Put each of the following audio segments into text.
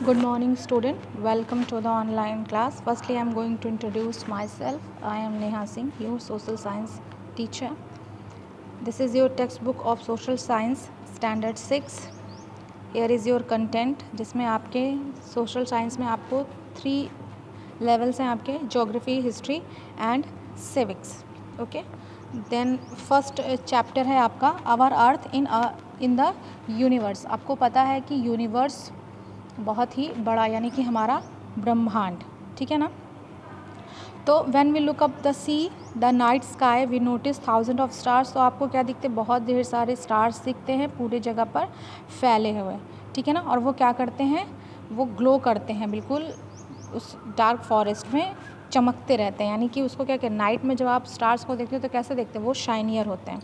Good morning, student. Welcome to the online class. Firstly, I am going to introduce myself. I am Neha Singh, your social science teacher. This is your textbook of social science, standard 6. Here is your content, जिसमें आपके social science में आपको 3 levels हैं आपके, geography, history and civics. Okay. Then first chapter है आपका our earth in the universe. आपको पता है कि universe बहुत ही बड़ा यानी कि हमारा ब्रह्मांड, ठीक है ना। तो when we look up the sea the night sky we notice thousand of stars. तो आपको क्या दिखते हैं, बहुत ढेर सारे स्टार्स दिखते हैं पूरे जगह पर फैले हुए, ठीक है ना। और वो क्या करते हैं, वो ग्लो करते हैं, बिल्कुल उस डार्क फॉरेस्ट में चमकते रहते हैं। यानी कि उसको क्या कहते हैं, नाइट में जब आप स्टार्स को देखते हो तो कैसे देखते हैं, वो शाइनियर होते हैं।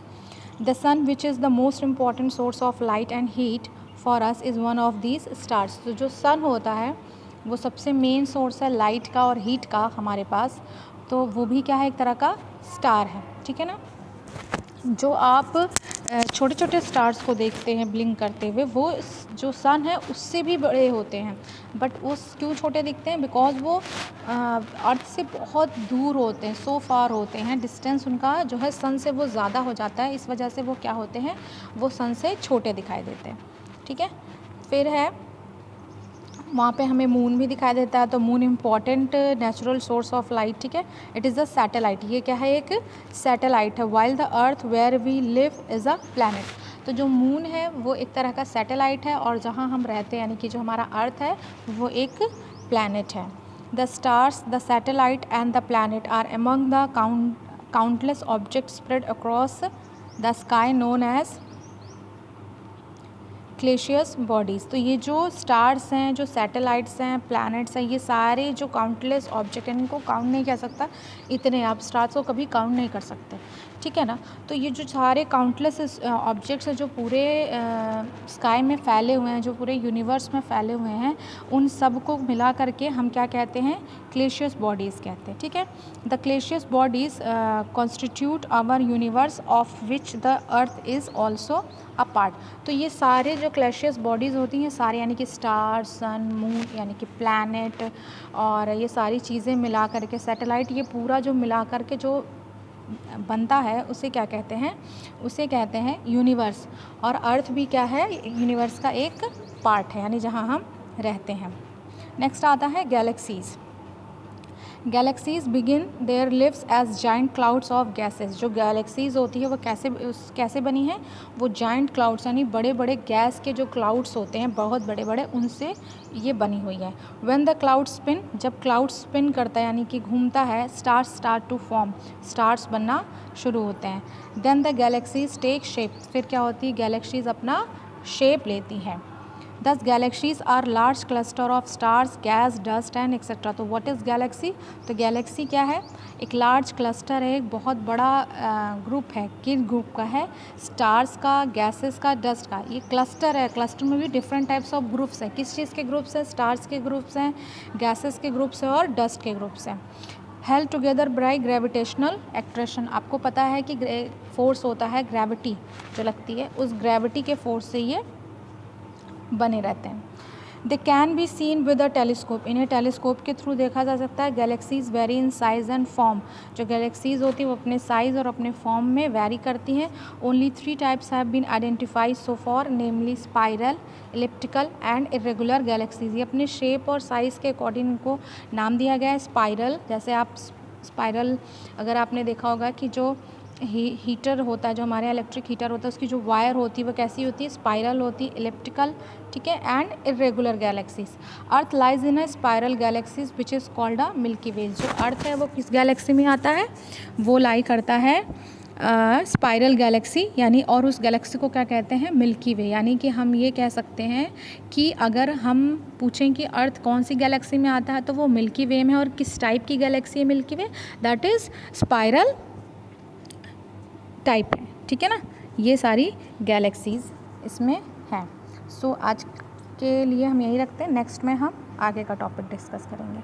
The sun which is the most important source of light and heat for us is one of these stars. तो जो सन होता है वो सबसे मेन सोर्स है लाइट का और हीट का हमारे पास। तो वो भी क्या है, एक तरह का स्टार है, ठीक है ना। जो आप छोटे छोटे स्टार्स को देखते हैं ब्लिंक करते हुए, वो जो सन है उससे भी बड़े होते हैं। बट वो क्यों छोटे दिखते हैं, बिकॉज वो अर्थ से बहुत दूर होते हैं, सो फार होते हैं, डिस्टेंस उनका जो है सन से वो ज़्यादा हो जाता है। इस वजह से वो क्या होते हैं, वो सन से छोटे दिखाई देते हैं, ठीक है। फिर है वहाँ पे हमें मून भी दिखाई देता है। तो moon important natural source of light, ठीक है। इट इज़ अ सैटेलाइट, ये क्या है, एक सैटेलाइट है। While the earth where we live is a planet. तो जो मून है वो एक तरह का सैटेलाइट है, और जहाँ हम रहते हैं यानी कि जो हमारा अर्थ है वो एक प्लैनेट है। The stars, the satellite and the planet are among the countless object spread across the sky known as क्लेशियस बॉडीज़। तो ये जो स्टार्स हैं, जो सैटेलाइट्स हैं, प्लैनेट्स हैं, ये सारे जो काउंटलेस ऑब्जेक्ट हैं, इनको काउंट नहीं कर सकता, इतने आप स्टार्स को कभी काउंट नहीं कर सकते, ठीक है ना। तो ये जो सारे काउंटलेस ऑब्जेक्ट्स हैं जो पूरे स्काई में फैले हुए हैं, जो पूरे यूनिवर्स में फैले हुए हैं, उन सब को मिला करके हम क्या कहते हैं, क्लेशियस बॉडीज़ कहते हैं, ठीक है। द क्लेशियस bodies constitute our universe of which the earth is also a part. तो ये सारे जो क्लेशियस बॉडीज़ होती हैं सारे, यानी कि स्टार, सन, मून, यानी कि प्लैनेट, और ये सारी चीज़ें मिला करके सैटेलाइट, ये पूरा जो मिला करके जो बनता है उसे क्या कहते हैं, उसे कहते हैं यूनिवर्स। और अर्थ भी क्या है, यूनिवर्स का एक पार्ट है, यानी जहाँ हम रहते हैं। नेक्स्ट आता है galaxies. Galaxies begin their lives as giant clouds of gases. जो गैलेक्सीज़ होती है वो कैसे बनी है, वो जाइंट क्लाउड्स यानी बड़े बड़े गैस के जो क्लाउड्स होते हैं बहुत बड़े बड़े, उनसे ये बनी हुई है। व्हेन द क्लाउड स्पिन, जब क्लाउड स्पिन करता है यानी कि घूमता है, stars start to form, stars बनना शुरू होते हैं। Then the galaxies take shape, फिर क्या होती है, गैलेक्सीज अपना शेप लेती हैं। Thus galaxies are large cluster of stars, gas, dust and etc. तो what is galaxy? तो galaxy क्या है, एक लार्ज क्लस्टर है, एक बहुत बड़ा ग्रुप है। किस ग्रुप का है, स्टार्स का, गैसेस का, डस्ट का। ये क्लस्टर है, क्लस्टर में भी डिफरेंट टाइप्स ऑफ ग्रुप्स हैं। किस चीज़ के ग्रुप्स हैं, स्टार्स के ग्रुप्स हैं, गैसेस के ग्रुप्स हैं और डस्ट के ग्रुप्स हैं। Held together by gravitational attraction. आपको पता है कि फोर्स होता है ग्रेविटी जो लगती है, उस ग्रेविटी के फोर्स से ये बने रहते हैं। They can be seen with a telescope, इन्हें टेलीस्कोप के थ्रू देखा जा सकता है। Galaxies very in size and form, जो गैलेक्सीज होती है वो अपने साइज़ और अपने फॉर्म में वेरी करती हैं। Only 3 types have been identified so far, namely spiral, elliptical and irregular galaxies. ये अपने शेप और साइज़ के अकॉर्डिंग इनको नाम दिया गया है। स्पाइरल, जैसे आप स्पाइरल अगर आपने देखा होगा कि जो हीटर होता है, जो हमारे इलेक्ट्रिक हीटर होता है, उसकी जो वायर होती है वो कैसी होती है, स्पाइरल होती है, इलिप्टिकल, ठीक है, and irregular galaxies. Earth lies in a spiral galaxies which is called a milky way. जो अर्थ है वो किस गैलेक्सी में आता है, वो लाई करता है स्पाइरल गैलेक्सी, यानी, और उस गैलेक्सी को क्या कहते हैं, मिल्की वे। यानी कि हम ये कह सकते हैं कि अगर हम पूछें कि अर्थ कौन सी गैलेक्सी में आता है तो वो मिल्की वे में है। और किस टाइप की गैलेक्सी है milky way, that is spiral type है, ठीक है ना। ये सारी गैलेक्सीज़ इसमें हैं। सो आज के लिए हम यही रखते हैं, नेक्स्ट में हम आगे का टॉपिक डिस्कस करेंगे।